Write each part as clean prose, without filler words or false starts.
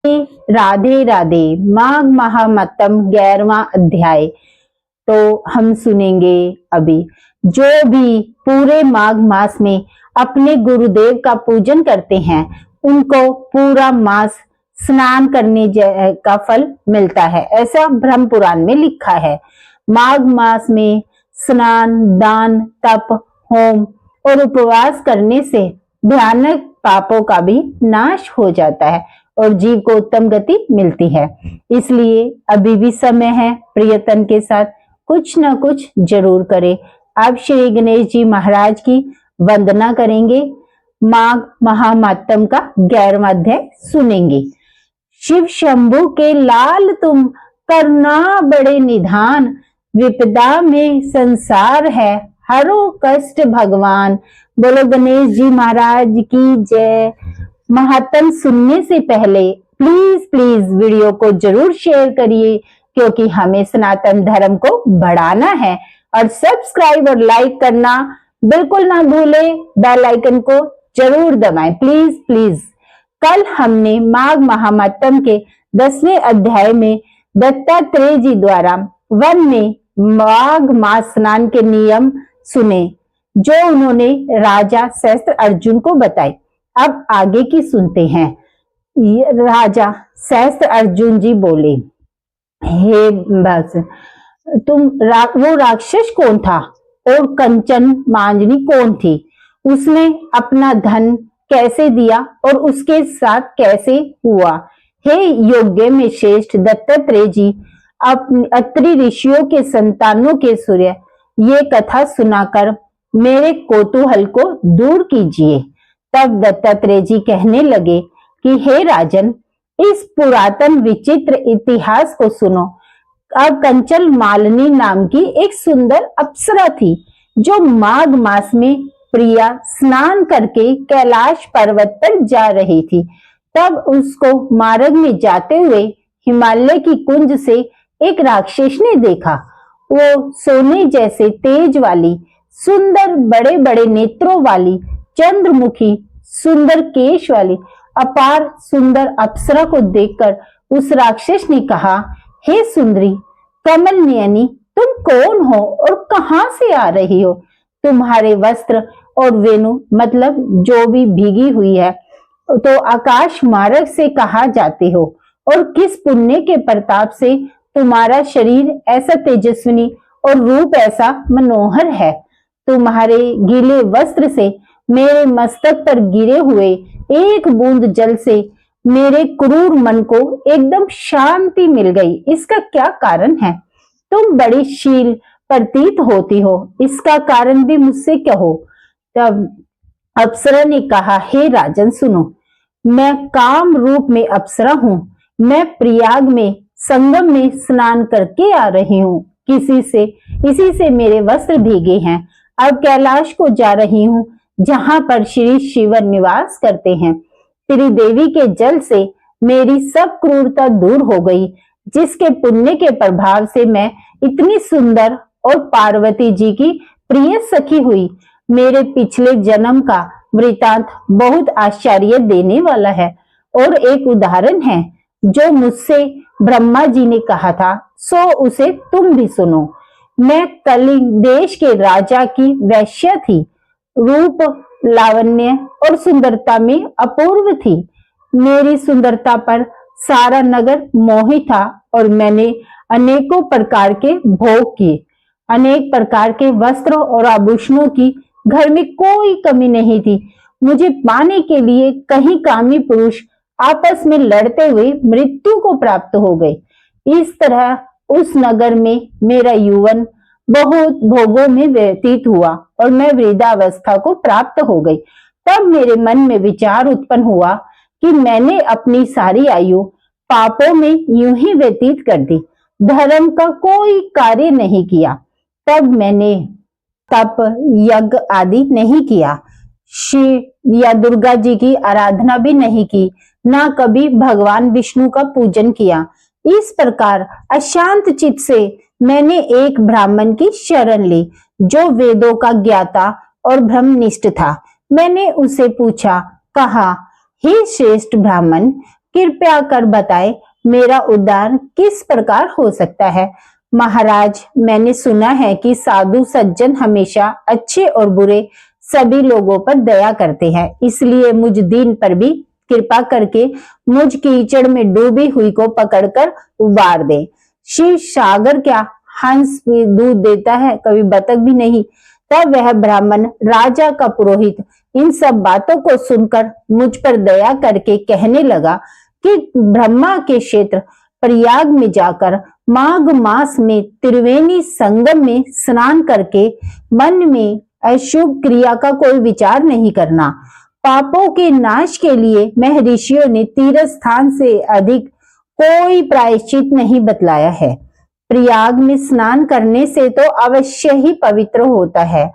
राधे राधे। माघ महामत्तम 11वां अध्याय तो हम सुनेंगे अभी। जो भी पूरे माघ मास में अपने गुरुदेव का पूजन करते हैं उनको पूरा मास स्नान करने का फल मिलता है, ऐसा ब्रह्म पुराण में लिखा है। माघ मास में स्नान, दान, तप, होम और उपवास करने से भयानक पापों का भी नाश हो जाता है और जीव को उत्तम गति मिलती है। इसलिए अभी भी समय है, प्रियतन के साथ कुछ न कुछ जरूर करें। अब श्री गणेश जी महाराज की वंदना करेंगे। माघ महामातम का 11वां अध्याय सुनेंगे। शिव शंभु के लाल तुम करना बड़े निधान, विपदा में संसार है हरो कष्ट भगवान। बोलो गणेश जी महाराज की जय। महात्म सुनने से पहले प्लीज प्लीज वीडियो को जरूर शेयर करिए, क्योंकि हमें सनातन धर्म को बढ़ाना है। और सब्सक्राइब और लाइक करना बिल्कुल ना भूलें, बेल आइकन को जरूर दबाएं प्लीज प्लीज। कल हमने माघ महामत्तम के 10वें अध्याय में दत्तात्रेय जी द्वारा वन में माघ मास स्नान के नियम सुने, जो उन्होंने राजा सहस्त्र अर्जुन को बताए। अब आगे की सुनते हैं। राजा सहस्त्र अर्जुन जी बोले, हे बस वो राक्षस कौन था और कंचन मांजनी कौन थी? उसने अपना धन कैसे दिया और उसके साथ कैसे हुआ? हे योग्य में श्रेष्ठ दत्तात्रेय जी, अत्रि ऋषियों के संतानों के सूर्य, ये कथा सुनाकर मेरे कौतूहल को दूर कीजिए। तब दत्तात्रेय जी कहने लगे कि हे राजन, इस पुरातन विचित्र इतिहास को सुनो। अब कंचन मालिनी नाम की एक सुंदर अप्सरा थी, जो माघ मास में प्रिया स्नान करके कैलाश पर्वत पर जा रही थी। तब उसको मार्ग में जाते हुए हिमालय की कुंज से एक राक्षस ने देखा। वो सोने जैसे तेज वाली, सुंदर बड़े बड़े नेत्रों वाली, चंद्रमुखी, सुंदर केश वाली अपार सुंदर अप्सरा को देखकर उस राक्षस ने कहा, हे सुंदरी कमल नयनी, तुम कौन हो और कहां से आ रही हो? तुम्हारे वस्त्र और वेणु मतलब जो भी भीगी हुई है तो आकाश मार्ग से कहा जाते हो, और किस पुण्य के प्रताप से तुम्हारा शरीर ऐसा तेजस्विनी और रूप ऐसा मनोहर है? तुम्हारे गीले वस्त्र से मेरे मस्तक पर गिरे हुए एक बूंद जल से मेरे क्रूर मन को एकदम शांति मिल गई। इसका क्या कारण है? तुम बड़ी शील प्रतीत होती हो, इसका कारण भी मुझसे कहो। तब अप्सरा ने कहा, हे राजन सुनो, मैं काम रूप में अप्सरा हूँ। मैं प्रयाग में संगम में स्नान करके आ रही हूँ। इसी से मेरे वस्त्र भीगे हैं। अब कैलाश को जा रही हूँ, जहां पर श्री शिव निवास करते हैं। त्रिदेवी के जल से मेरी सब क्रूरता दूर हो गई, जिसके पुण्य के प्रभाव से मैं इतनी सुंदर और पार्वती जी की प्रिय सखी हुई। मेरे पिछले जन्म का वृतांत बहुत आश्चर्य देने वाला है, और एक उदाहरण है जो मुझसे ब्रह्मा जी ने कहा था, सो उसे तुम भी सुनो। मैं कलिंग देश के राजा की वैश्या थी। रूप, लावण्य और सुंदरता में अपूर्व थी। मेरी सुंदरता पर सारा नगर मोहित था, और मैंने अनेकों प्रकार के भोग किए। अनेक प्रकार के वस्त्रों और आभूषणों की घर में कोई कमी नहीं थी। मुझे पाने के लिए कहीं कामी पुरुष आपस में लड़ते हुए मृत्यु को प्राप्त हो गए। इस तरह उस नगर में मेरा यौवन बहुत भोगों में व्यतीत हुआ और मैं वृद्धावस्था को प्राप्त हो गई। तब मेरे मन में विचार उत्पन्न हुआ कि मैंने अपनी सारी आयु पापों में यूं ही व्यतीत कर दी, धर्म का कोई कार्य नहीं किया। तब मैंने तप, यज्ञ आदि नहीं किया, शिव या दुर्गा जी की आराधना भी नहीं की, ना कभी भगवान विष्णु का पूजन किया। इस प्रकार अशांत चित्त से मैंने एक ब्राह्मण की शरण ली, जो वेदों का ज्ञाता और ब्रह्मनिष्ठ था। मैंने उसे पूछा, कहा, हे श्रेष्ठ ब्राह्मण, कृपया कर बताएं मेरा उद्धार किस प्रकार हो सकता है। महाराज, मैंने सुना है कि साधु सज्जन हमेशा अच्छे और बुरे सभी लोगों पर दया करते हैं, इसलिए मुझ दीन पर भी कृपा करके मुझ कीचड़ में डूबी हुई को पकड़कर उबार दे। शिव सागर क्या हंस भी दूध देता है, कभी बतख भी नहीं। तब वह ब्राह्मण राजा का पुरोहित इन सब बातों को सुनकर मुझ पर दया करके कहने लगा कि ब्रह्मा के क्षेत्र प्रयाग में जाकर माघ मास में त्रिवेणी संगम में स्नान करके मन में अशुभ क्रिया का कोई विचार नहीं करना। पापों के नाश के लिए महर्षियों ने तीर्थ स्थान से अधिक कोई प्रायश्चित नहीं बतलाया है। प्रयाग में स्नान करने से तो अवश्य ही पवित्र होता है।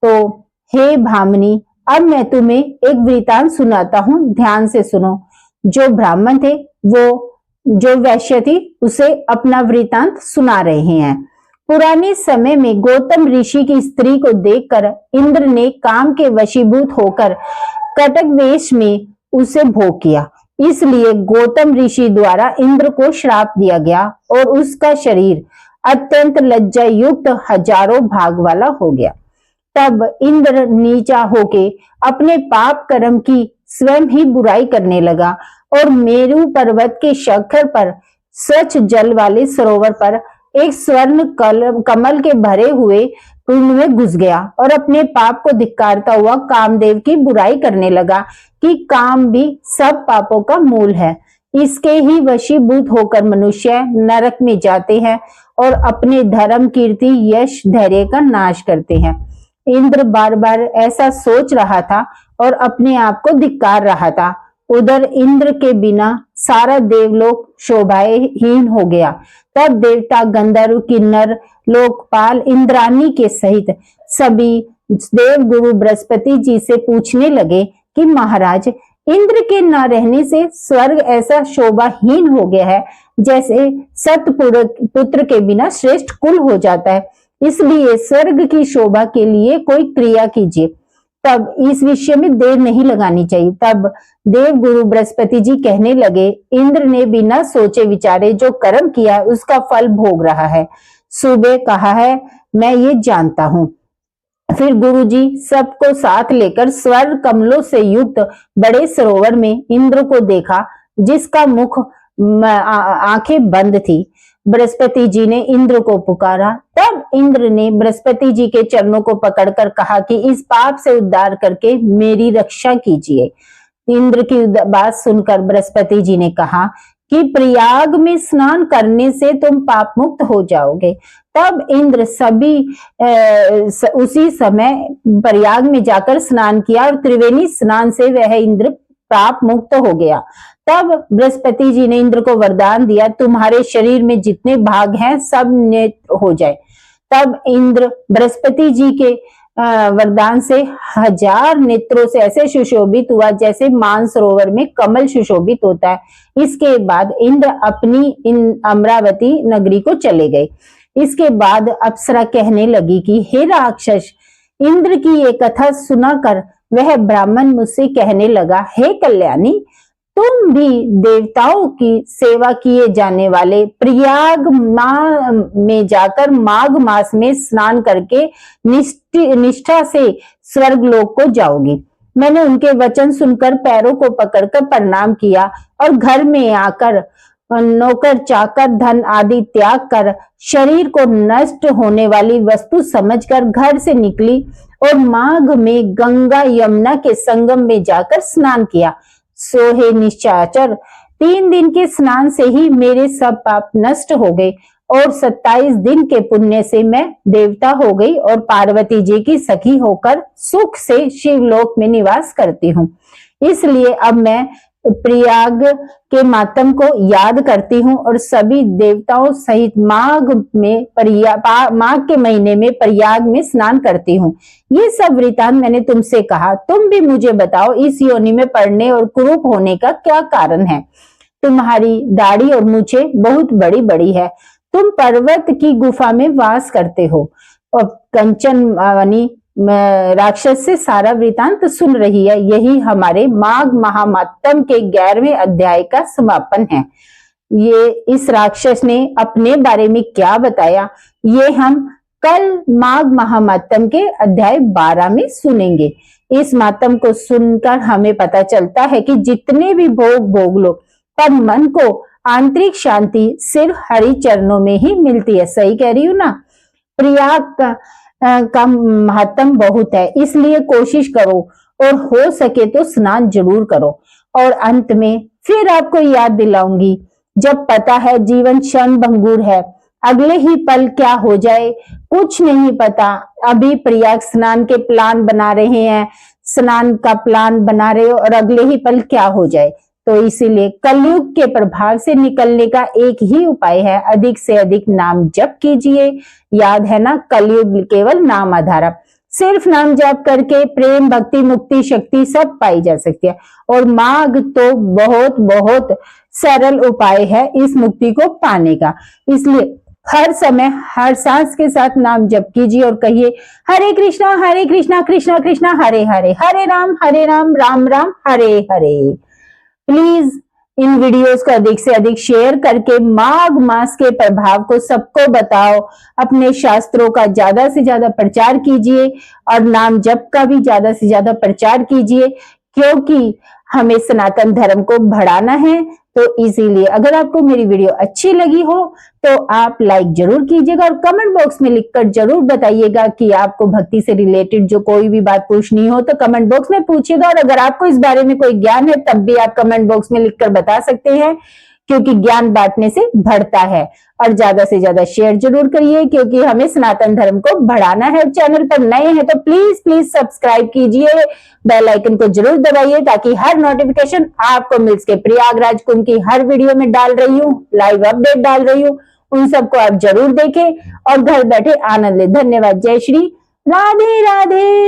तो हे भामिनी, अब मैं तुम्हें एक वृतांत सुनाता हूँ, ध्यान से सुनो। जो ब्राह्मण थे वो जो वैश्य थी उसे अपना वृतांत सुना रहे हैं। पुराने समय में गौतम ऋषि की स्त्री को देखकर इंद्र ने काम के वशीभूत होकर कटक वेश में उसे भोग किया। इसलिए गौतम ऋषि द्वारा इंद्र को श्राप दिया गया और उसका शरीर अत्यंत लज्जा युक्त हजारों भाग वाला हो गया। तब इंद्र नीचा होके अपने पाप कर्म की स्वयं ही बुराई करने लगा और मेरु पर्वत के शिखर पर स्वच्छ जल वाले सरोवर पर एक स्वर्ण कमल के भरे हुए कुंड में घुस गया और अपने पाप को धिक्कारता हुआ कामदेव की बुराई करने लगा कि काम भी सब पापों का मूल है। इसके ही वशीभूत होकर मनुष्य नरक में जाते हैं और अपने धर्म, कीर्ति, यश, धैर्य का नाश करते हैं। इंद्र बार बार ऐसा सोच रहा था और अपने आप को धिक्कार रहा था। उधर इंद्र के बिना सारा देवलोक शोभाहीन हो गया। तब देवता, गंधर्व, किन्नर, लोकपाल, इंद्रानी के सहित सभी देव गुरु बृहस्पति जी से पूछने लगे कि महाराज, इंद्र के न रहने से स्वर्ग ऐसा शोभाहीन हो गया है जैसे सतपुत्र के बिना श्रेष्ठ कुल हो जाता है। इसलिए स्वर्ग की शोभा के लिए कोई क्रिया कीजिए। तब इस विषय में देर नहीं लगानी चाहिए। तब देव गुरु बृहस्पति जी कहने लगे, इंद्र ने बिना सोचे विचारे जो कर्म किया उसका फल भोग रहा है। सुबह कहा है, मैं ये जानता हूँ। फिर गुरु जी सबको साथ लेकर स्वर्ग कमलों से युक्त बड़े सरोवर में इंद्र को देखा, जिसका मुख आंखें बंद थी। बृहस्पति जी ने इंद्र को पुकारा। तब इंद्र ने बृहस्पति जी के चरणों को पकड़कर कहा कि इस पाप से उद्धार करके मेरी रक्षा कीजिए। इंद्र की बात सुनकर बृहस्पति जी ने कहा कि प्रयाग में स्नान करने से तुम पाप मुक्त हो जाओगे। तब इंद्र उसी समय प्रयाग में जाकर स्नान किया और त्रिवेणी स्नान से वह इंद्र पाप मुक्त हो गया। तब बृहस्पति जी ने इंद्र को वरदान दिया, तुम्हारे शरीर में जितने भाग हैं सब नेत्र हो जाए। तब इंद्र बृहस्पति जी के वरदान से 1000 नेत्रों से ऐसे सुशोभित हुआ जैसे मानसरोवर में कमल सुशोभित होता है। इसके बाद इंद्र अपनी अमरावती नगरी को चले गए। इसके बाद अप्सरा कहने लगी कि हे राक्षस, इंद्र की ये कथा सुनाकर वह ब्राह्मण मुझसे कहने लगा, हे कल्याणी, तुम भी देवताओं की सेवा किए जाने वाले प्रयाग में जाकर माघ मास में स्नान करके निष्ठा से स्वर्गलोक को जाओगी। मैंने उनके वचन सुनकर पैरों को पकड़कर प्रणाम किया और घर में आकर नौकर चाकर धन आदि त्याग कर शरीर को नष्ट होने वाली वस्तु समझकर घर से निकली और माघ में गंगा यमुना के संगम में जाकर स्नान किया। सोहे निश्चाचर, 3 दिन के स्नान से ही मेरे सब पाप नष्ट हो गए और 27 दिन के पुण्य से मैं देवता हो गई और पार्वती जी की सखी होकर सुख से शिवलोक में निवास करती हूँ। इसलिए अब मैं प्रयाग के मातम को याद करती हूँ और सभी देवताओं सहित माघ के महीने में प्रयाग में स्नान करती हूँ। ये सब वृतांत मैंने तुमसे कहा। तुम भी मुझे बताओ, इस योनि में पड़ने और कुरूप होने का क्या कारण है? तुम्हारी दाढ़ी और मूछें बहुत बड़ी बड़ी है। तुम पर्वत की गुफा में वास करते हो और कंचन राक्षस से सारा वृतांत सुन रही है। यही हमारे माघ महात्म्य के 11वें अध्याय का समापन है। ये इस राक्षस ने अपने बारे में क्या बताया, ये हम कल माघ महात्म्य के अध्याय 12 में सुनेंगे। इस मातम को सुनकर हमें पता चलता है कि जितने भी भोग भोग लो, पर मन को आंतरिक शांति सिर्फ हरि चरणों में ही मिलती है। सही कह रही हूँ ना। प्रयाग का महत्व बहुत है, इसलिए कोशिश करो और हो सके तो स्नान जरूर करो। और अंत में फिर आपको याद दिलाऊंगी, जब पता है जीवन क्षण भंगुर है, अगले ही पल क्या हो जाए कुछ नहीं पता। अभी प्रयाग स्नान के प्लान बना रहे हैं, स्नान का प्लान बना रहे हो और अगले ही पल क्या हो जाए। तो इसीलिए कलयुग के प्रभाव से निकलने का एक ही उपाय है, अधिक से अधिक नाम जप कीजिए। याद है ना, कलयुग केवल नाम आधारा। सिर्फ नाम जप करके प्रेम भक्ति मुक्ति शक्ति सब पाई जा सकती है। और माघ तो बहुत बहुत सरल उपाय है इस मुक्ति को पाने का। इसलिए हर समय हर सांस के साथ नाम जप कीजिए और कहिए हरे कृष्णा कृष्णा कृष्णा हरे हरे, हरे Ram Ram Ram Hare Hare. Please in videos को अधिक से अधिक शेयर करके माघ मास के प्रभाव को सबको बताओ। अपने शास्त्रों का ज्यादा से ज्यादा प्रचार कीजिए और नाम जप का भी ज्यादा से ज्यादा प्रचार कीजिए, क्योंकि हमें सनातन धर्म को बढ़ाना है। तो इसीलिए अगर आपको मेरी वीडियो अच्छी लगी हो तो आप लाइक जरूर कीजिएगा और कमेंट बॉक्स में लिखकर जरूर बताइएगा कि आपको भक्ति से रिलेटेड जो कोई भी बात पूछनी हो तो कमेंट बॉक्स में पूछिएगा। और अगर आपको इस बारे में कोई ज्ञान है तब भी आप कमेंट बॉक्स में लिखकर बता सकते हैं, क्योंकि ज्ञान बांटने से बढ़ता है। और ज्यादा से ज्यादा शेयर जरूर करिए, क्योंकि हमें सनातन धर्म को बढ़ाना है। चैनल पर नए हैं तो प्लीज प्लीज सब्सक्राइब कीजिए, बेल आइकन को जरूर दबाइए ताकि हर नोटिफिकेशन आपको मिल सके। प्रयागराज कुंभ की हर वीडियो में डाल रही हूँ, लाइव अपडेट डाल रही हूँ, उन सबको आप जरूर देखें और घर बैठे आनंद लें। धन्यवाद। जय श्री राधे राधे।